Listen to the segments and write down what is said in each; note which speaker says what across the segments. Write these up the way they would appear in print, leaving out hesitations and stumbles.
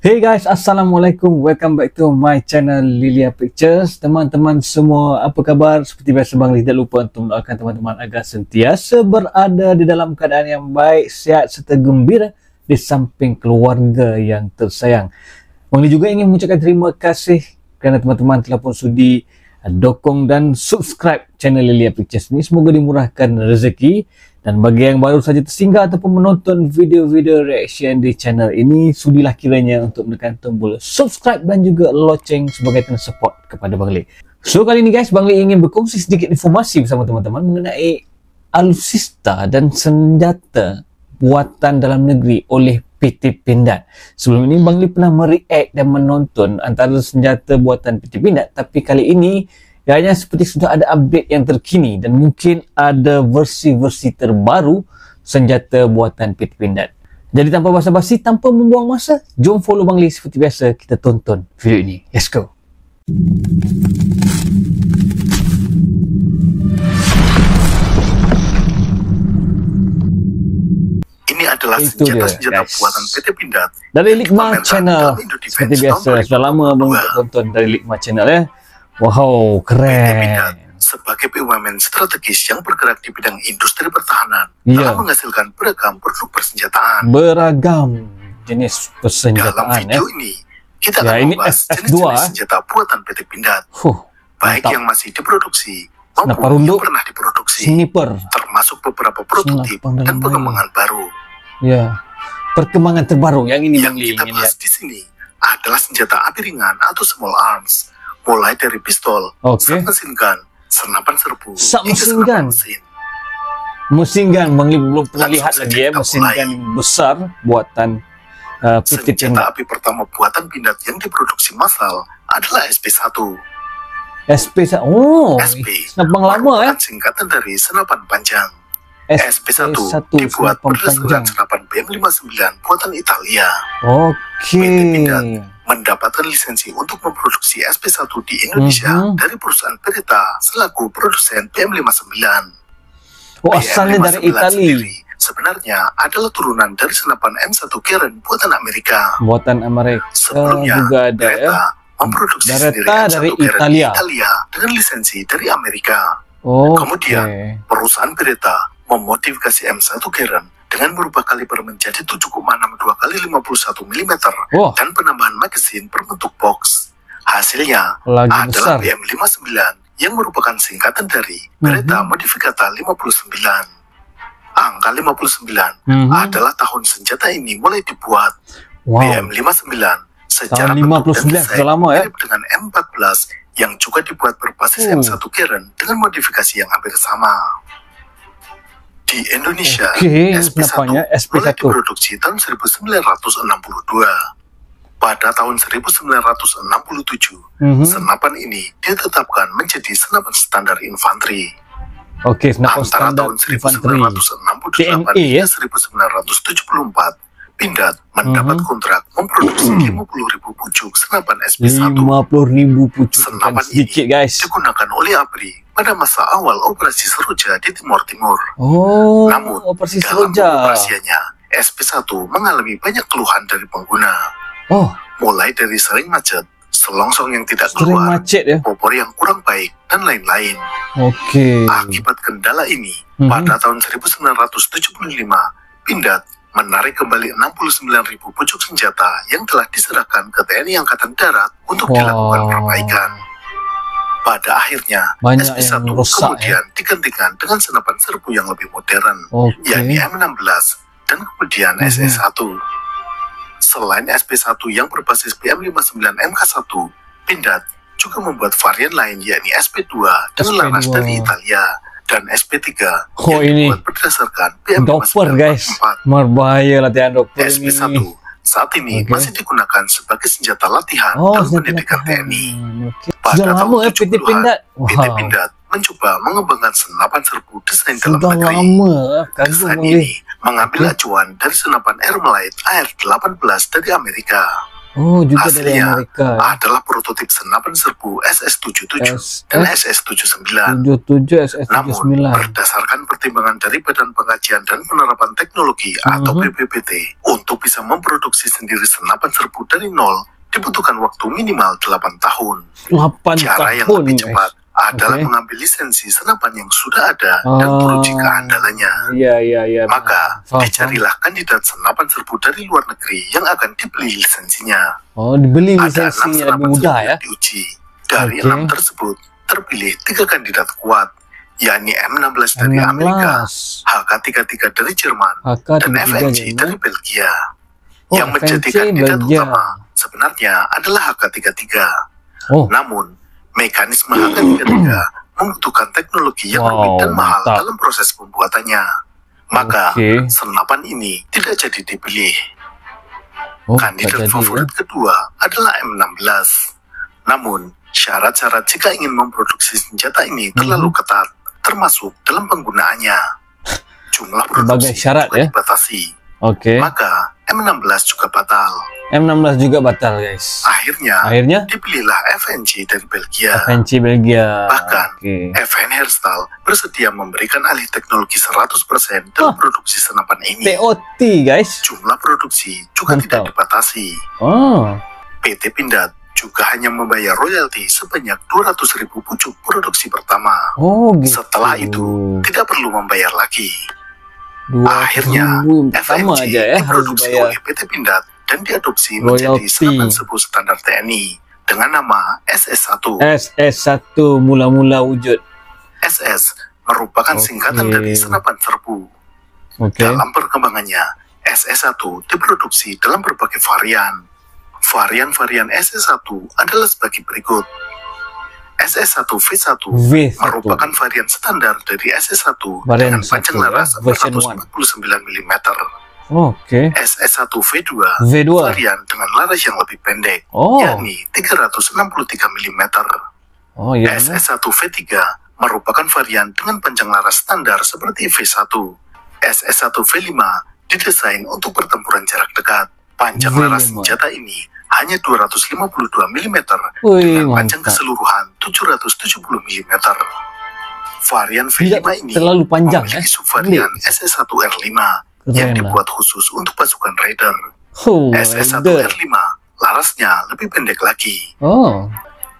Speaker 1: Hey guys, Assalamualaikum. Welcome back to my channel Lilia Pictures. Teman-teman semua, apa kabar? Seperti biasa, Bang Lee tak lupa untuk mendoakan teman-teman agar sentiasa berada di dalam keadaan yang baik, sihat serta gembira di samping keluarga yang tersayang. Bang Lee juga ingin mengucapkan terima kasih kerana teman-teman telah pun sudi dokong dan subscribe channel Lilia Pictures ini. Semoga dimurahkan rezeki. Dan bagi yang baru saja tersinggah ataupun menonton video-video reaction di channel ini, sudilah kiranya untuk menekan tombol subscribe dan juga loceng sebagai tanda support kepada Bang Lee. So kali ini guys, Bang Lee ingin berkongsi sedikit informasi bersama teman-teman mengenai alutsista dan senjata buatan dalam negeri oleh PT Pindad. Sebelum ini Bang Lee pernah mereact dan menonton antara senjata buatan PT Pindad, tapi kali ini kayaknya seperti sudah ada update yang terkini dan mungkin ada versi-versi terbaru senjata buatan PT Pindad. Jadi tanpa basa-basi, tanpa membuang masa, jom follow Bang Lee seperti biasa, kita tonton video ini. Let's go.
Speaker 2: Ini adalah senjata-senjata buatan PT Pindad
Speaker 1: dari Likma Channel. Seperti biasa, sudah lama Bang tonton dari Likma Channel ya. Wow, keren.
Speaker 2: Sebagai BUMN strategis yang bergerak di bidang industri pertahanan, telah menghasilkan beragam produk persenjataan.
Speaker 1: Beragam jenis persenjataan.
Speaker 2: Dalam video ini, kita akan membahas jenis-jenis senjata buatan PT Pindad, baik yang masih diproduksi maupun yang pernah diproduksi, termasuk beberapa prototip dan perkembangan baru.
Speaker 1: Ya, perkembangan terbaru yang ini
Speaker 2: yang kita bahas di sini adalah senjata api ringan atau small arms. Mulai dari pistol, submachine gun, senapan serbu,
Speaker 1: submachine gun. Mesin gun, Bang Lee belum pernah lihat lagi ya, mesin gun besar buatan PT Pindad.
Speaker 2: Senjata api pertama buatan Pindad yang diproduksi massal adalah SP1.
Speaker 1: SP1, oh,
Speaker 2: SP
Speaker 1: senapan lama ya.
Speaker 2: Singkatan dari senapan panjang. SP1 dibuat berdasarkan senapan BM59 buatan Italia. PT Pindad mendapatkan lisensi untuk memproduksi SP1 di Indonesia dari perusahaan Beretta selaku produsen BM59.
Speaker 1: Oh, asalnya dari Italia.
Speaker 2: Sebenarnya adalah turunan dari senapan M1 Garand buatan Amerika.
Speaker 1: Buatan Amerika.
Speaker 2: Sebelumnya,
Speaker 1: juga ada
Speaker 2: Beretta memproduksi sendiri M1
Speaker 1: dari
Speaker 2: Garand Italia dengan lisensi dari Amerika. Kemudian, perusahaan Beretta memodifikasi M1 Garand dengan merubah kaliber menjadi 7,62 kali 51 mm dan penambahan magasin berbentuk box. Hasilnya adalah BM59 yang merupakan singkatan dari Beretta Modificata 59. Angka 59 adalah tahun senjata ini mulai dibuat. BM59 secara bentuk dan desain mirip dengan M14 yang juga dibuat berbasis M1 Garand dengan modifikasi yang hampir sama. Di Indonesia, SP1 mulai diproduksi tahun 1962. Pada tahun 1967, senapan ini ditetapkan menjadi senapan standar infanteri. Antara tahun 1968 hingga 1974, Pindad mendapat kontrak memproduksi 50.000 pucuk senapan SP1.
Speaker 1: 50.000 pucuk.
Speaker 2: Senapan ini digunakan oleh ABRI pada masa awal operasi Seroja di Timur Timur. Namun, dalam operasinya, SP1 mengalami banyak keluhan dari pengguna. Mulai dari sering macet, selongsong yang tidak keluar, popor yang kurang baik, dan lain-lain. Akibat kendala ini, pada tahun 1975, Pindad menarik kembali 69.000 pucuk senjata yang telah diserahkan ke TNI Angkatan Darat untuk dilakukan perbaikan. Pada akhirnya, SP1 kemudian digantikan dengan senapan serbu yang lebih modern, yakni M16 dan kemudian SS1. Selain SP1 yang berbasis BM59 MK1, Pindad juga membuat varian lain yakni SP2 dengan laras dari Italia dan SP3 yang dibuat berdasarkan BM59 MK4.
Speaker 1: Berbahaya latihan dokter
Speaker 2: SP1 saat ini masih digunakan sebagai senjata latihan dalam pendidikan TNI. Pada tahun 70-an, PT Pindad mencoba mengembangkan senapan serbu desain dalam negeri. Desain ini mengambil acuan dari senapan Ermelite AR-18 dari Amerika.
Speaker 1: Oh, juga dari
Speaker 2: Hasilnya
Speaker 1: Amerika.
Speaker 2: adalah prototip senapan serbu SS-77 dan SS-79. Namun, berdasarkan pertimbangan dari Badan Pengkajian dan Penerapan Teknologi atau BPPT, untuk bisa memproduksi sendiri senapan serbu dari nol, dibutuhkan waktu minimal 8 tahun.
Speaker 1: 8
Speaker 2: Cara yang
Speaker 1: tahun,
Speaker 2: lebih cepat adalah mengambil lisensi senapan yang sudah ada dan teruji keandalannya.
Speaker 1: Iya.
Speaker 2: Maka dicarilah kandidat senapan serbu dari luar negeri yang akan dibeli lisensinya.
Speaker 1: Oh, dibeli
Speaker 2: Ada 6
Speaker 1: lisensinya lebih
Speaker 2: senapan
Speaker 1: mudah
Speaker 2: serbu
Speaker 1: ya.
Speaker 2: yang diuji. Dari 6 tersebut terpilih 3 kandidat kuat, yakni M16 dari Amerika, HK-33 dari Jerman, dan FNG dari Belgia. Yang menjadi kandidat utama sebenarnya adalah HK-33. Namun mekanisme HK-33 membutuhkan teknologi yang rumit dan mahal dalam proses pembuatannya. Maka senapan ini tidak jadi dipilih. Kandidat favorit kedua adalah M16. Namun syarat-syarat jika ingin memproduksi senjata ini terlalu ketat, termasuk dalam penggunaannya. Jumlah produksi juga dibatasi. Maka M16 juga batal.
Speaker 1: M16 juga batal, guys.
Speaker 2: Akhirnya dipilihlah FNG dari Belgia. Bahkan FN Herstal bersedia memberikan alih teknologi 100% dalam produksi senapan ini.
Speaker 1: TOT, guys.
Speaker 2: Jumlah produksi juga tidak dibatasi. PT Pindad juga hanya membayar royalti sebanyak 200.000 pucuk produksi pertama. Setelah itu tidak perlu membayar lagi. Akhirnya FNG diproduksi oleh PT Pindad dan diadopsi menjadi senapan serbu standar TNI dengan nama SS-1.
Speaker 1: SS-1 mula-mula wujud.
Speaker 2: SS merupakan singkatan dari senapan serbu. Dalam perkembangannya, SS-1 diproduksi dalam berbagai varian. Varian-varian SS-1 adalah sebagai berikut. SS-1 V1 merupakan varian standar dari SS-1 dengan panjang laras 449 mm. SS-1 V2 varian dengan laras yang lebih pendek, yakni 363 mm. SS-1 V3 merupakan varian dengan panjang laras standar seperti V1. SS-1 V5 didesain untuk pertempuran jarak dekat. Panjang laras senjata ini hanya 252 mm dengan panjang keseluruhan 770 mm. Varian V5 ini memiliki subvarian SS-1R5 yang dibuat khusus untuk pasukan Raider. SS-1R5 larasnya lebih pendek lagi.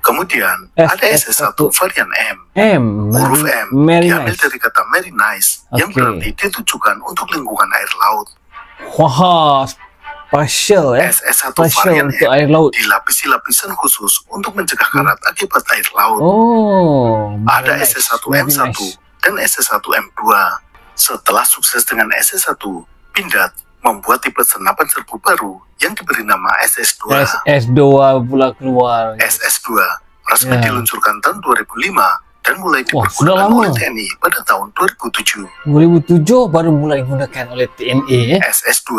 Speaker 2: Kemudian ada SS-1 varian M. Huruf M diambil dari kata Very Nice yang berarti ditujukan untuk lingkungan air laut. SS-1 varian M dilapisi lapisan khusus untuk mencegah karat akibat air laut. Ada SS-1M1 dan SS-1M2. Setelah sukses dengan SS-1, Pindad membuat tipe senapan serbu baru yang diberi nama SS-2.
Speaker 1: SS-2 pula keluar.
Speaker 2: SS-2 resmi diluncurkan tahun 2005 dan mulai dipergunakan oleh TNI pada tahun 2007.
Speaker 1: 2007 baru mulai digunakan oleh TNI.
Speaker 2: SS-2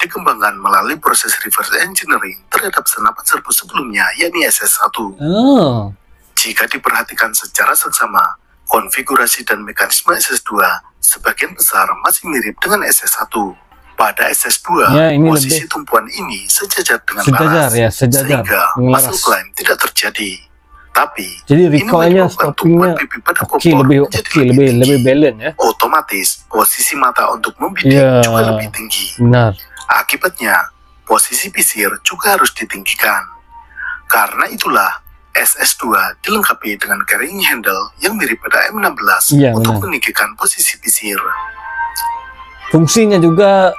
Speaker 2: dikembangkan melalui proses reverse engineering terhadap senapan serbu sebelumnya, yakni SS-1. Jika diperhatikan secara seksama, konfigurasi dan mekanisme SS-2 sebagian besar masih mirip dengan SS-1. Pada SS-2, posisi tumpuan ini sejajar dengan laras, sehingga muscle climb tidak terjadi. Tapi
Speaker 1: ini menyebabkan tumpuan
Speaker 2: pipi pada kompor menjadi lebih balance ya. Otomatis, posisi mata untuk membidik juga lebih tinggi. Akibatnya, posisi pisir juga harus ditinggikan. Karena itulah, SS-2 dilengkapi dengan carrying handle yang mirip pada M16 untuk meninggikan posisi pisir.
Speaker 1: Fungsinya juga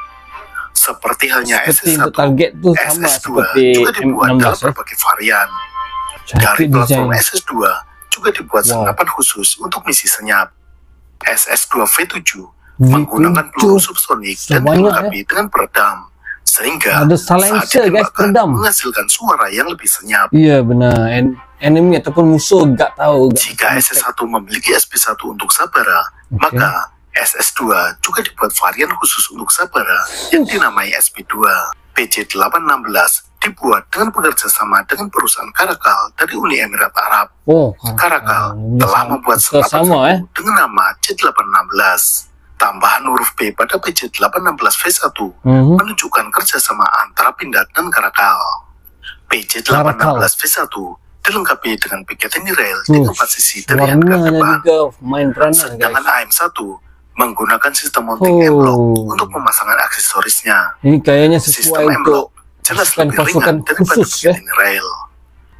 Speaker 2: seperti halnya SS-1,
Speaker 1: target tuh sama
Speaker 2: SS-2
Speaker 1: seperti
Speaker 2: juga dibuat
Speaker 1: M16
Speaker 2: dalam berbagai varian. Dari platform SS-2 juga dibuat senapan khusus untuk misi senyap. SS-2 V7 menggunakan peluru subsonik dan dilengkapi dengan peredam, sehingga saat ditembakkan menghasilkan suara yang lebih senyap.
Speaker 1: Iya benar, enemy ataupun musuh gak tahu.
Speaker 2: Jika SS-1 memiliki SP-1 untuk Sabara, maka SS-2 juga dibuat varian khusus untuk Sabara yang dinamai SP-2. PJ-816 dibuat dengan bekerja sama dengan perusahaan Karakal dari Uni Emirat Arab. Karakal telah membuat senapan dengan nama J-816. Tambahan huruf P pada PJ-816 V1 menunjukkan kerjasama antara Pindad dan Karakal. PJ816V1 dilengkapi dengan picatinny rail di tempat sisi dari anggota depan. Sedangkan AM1 menggunakan sistem mounting M-block untuk pemasangan aksesorisnya.
Speaker 1: Ini kayaknya sesuai
Speaker 2: sistem M-block jelas lebih ringan daripada picatinny rail.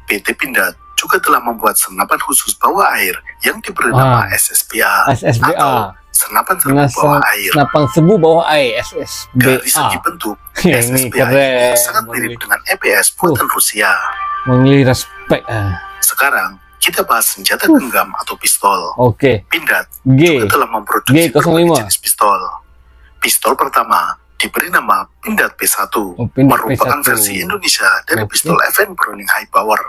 Speaker 2: PT Pindad juga telah membuat senapan khusus bawah air yang diberi nama SSBA atau senapan serbu bawah air.
Speaker 1: Senapan serbu bawah air SSBA.
Speaker 2: Dari segi bentuk, SSBA ini sangat mirip dengan EPS buatan Rusia.
Speaker 1: Mengli respect.
Speaker 2: Sekarang kita bahas senjata genggam atau pistol. Pindad juga telah memproduksi berbagai jenis pistol. Pistol pertama diberi nama Pindad P1, merupakan versi Indonesia dari pistol FN Browning High Power.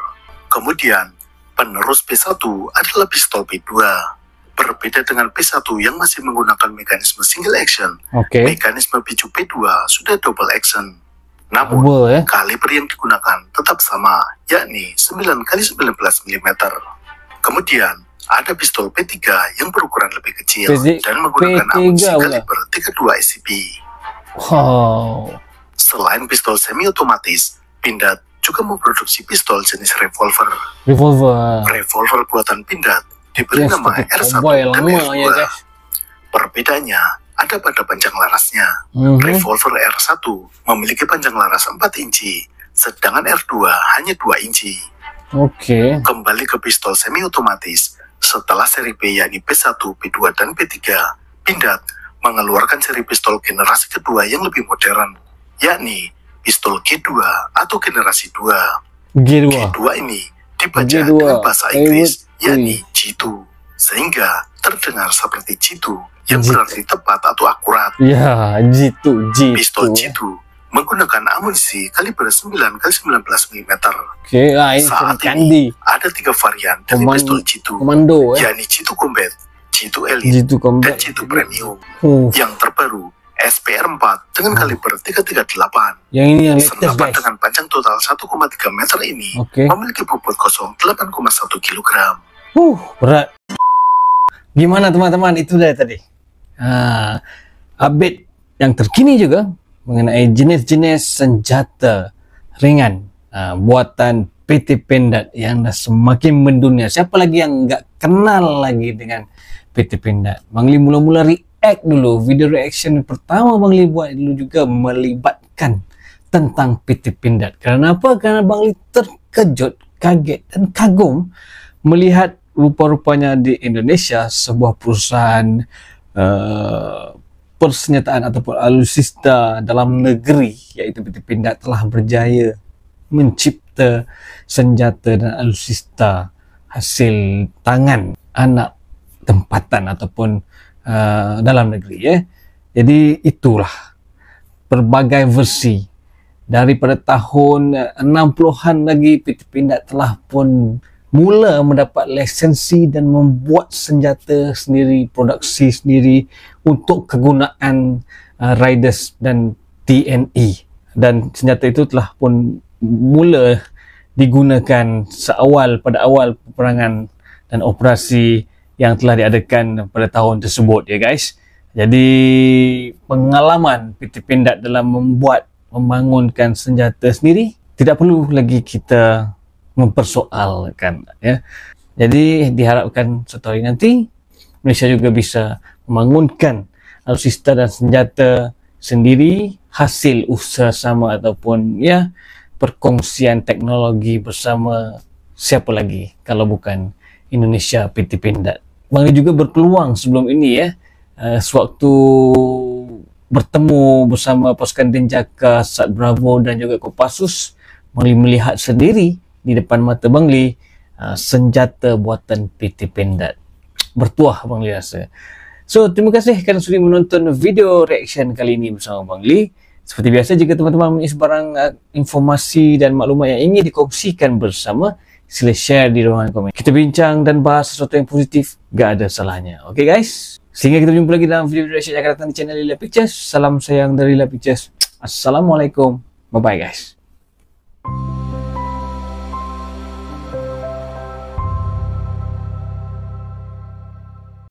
Speaker 2: Kemudian penerus P1 adalah pistol P2. Berbeda dengan P1 yang masih menggunakan mekanisme single action, mekanisme picu P2 sudah double action. Namun, kaliber yang digunakan tetap sama, yakni 9x19 mm. Kemudian, ada pistol P3 yang berukuran lebih kecil dan menggunakan amunisi kaliber 32 SCP. Selain pistol semi-otomatis, Pindad juga memproduksi pistol jenis revolver. Revolver buatan Pindad diberi nama R1 dan R2. Perbedaannya ada pada panjang larasnya. Revolver R1 memiliki panjang laras 4 inci, sedangkan R2 hanya 2 inci. Kembali ke pistol semi-otomatis, setelah seri P yakni P1, P2, dan P3, Pindad mengeluarkan seri pistol generasi kedua yang lebih modern, yakni pistol G2 atau generasi 2. G2 ini dibaca dengan bahasa Inggris, yakni G2, sehingga terdengar seperti G2 yang berarti tepat atau akurat.
Speaker 1: G2.
Speaker 2: Pistol G2 menggunakan amunisi kaliber 9x19 mm. Saat ini ada 3 varian dari pistol G2, yakni G2 Combat, G2 Elite, dan G2 Premium. Yang terbaru SPR4 dengan kaliber 338.
Speaker 1: Yang ini yang
Speaker 2: senapan dengan panjang total 1,3 meter ini memiliki bobot kosong 8,1 kg.
Speaker 1: Berat. Gimana teman-teman, itu dari tadi update yang terkini juga mengenai jenis-jenis senjata ringan buatan PT Pindad yang dah semakin mendunia. Siapa lagi yang nggak kenal lagi dengan PT Pindad? Bang Li mula-mula react dulu, video reaction pertama Bang Li buat dulu juga melibatkan tentang PT Pindad. Karena apa? Karena Bang Li terkejut, kaget dan kagum melihat rupa-rupanya di Indonesia sebuah perusahaan persenjataan ataupun alutsista dalam negeri, yaitu PT Pindad, telah berjaya mencipta senjata dan alutsista hasil tangan anak tempatan ataupun dalam negeri. Jadi itulah berbagai versi daripada tahun 60-an lagi PT Pindad telah pun mula mendapat lisensi dan membuat senjata sendiri, produksi sendiri untuk kegunaan Riders dan TNI. Dan senjata itu telah pun mula digunakan pada awal peperangan dan operasi yang telah diadakan pada tahun tersebut, ya guys. Jadi pengalaman PT Pindad dalam membangunkan senjata sendiri tidak perlu lagi kita mempersoalkan, ya. Jadi diharapkan suatu hari nanti Malaysia juga bisa membangunkan alutsista dan senjata sendiri hasil usaha sama ataupun perkongsian teknologi bersama siapa lagi kalau bukan Indonesia PT Pindad. Bang Li juga berpeluang sebelum ini sewaktu bertemu bersama pasukan Denjaka, Sat Bravo dan juga Kopassus, Bang Li melihat sendiri di depan mata Bang Li senjata buatan PT Pindad. Bertuah Bang Li rasa. So, terima kasih kerana sudi menonton video reaction kali ini bersama Bang Li. Seperti biasa, jika teman-teman mempunyai sebarang informasi dan maklumat yang ingin dikongsikan bersama, sila share di ruangan komen. Kita bincang dan bahas sesuatu yang positif, gak ada salahnya. Okay guys? Sehingga kita jumpa lagi dalam video reaction yang akan datang di channel Lilia Pictures. Salam sayang dari Lilia Pictures. Assalamualaikum. Bye-bye guys.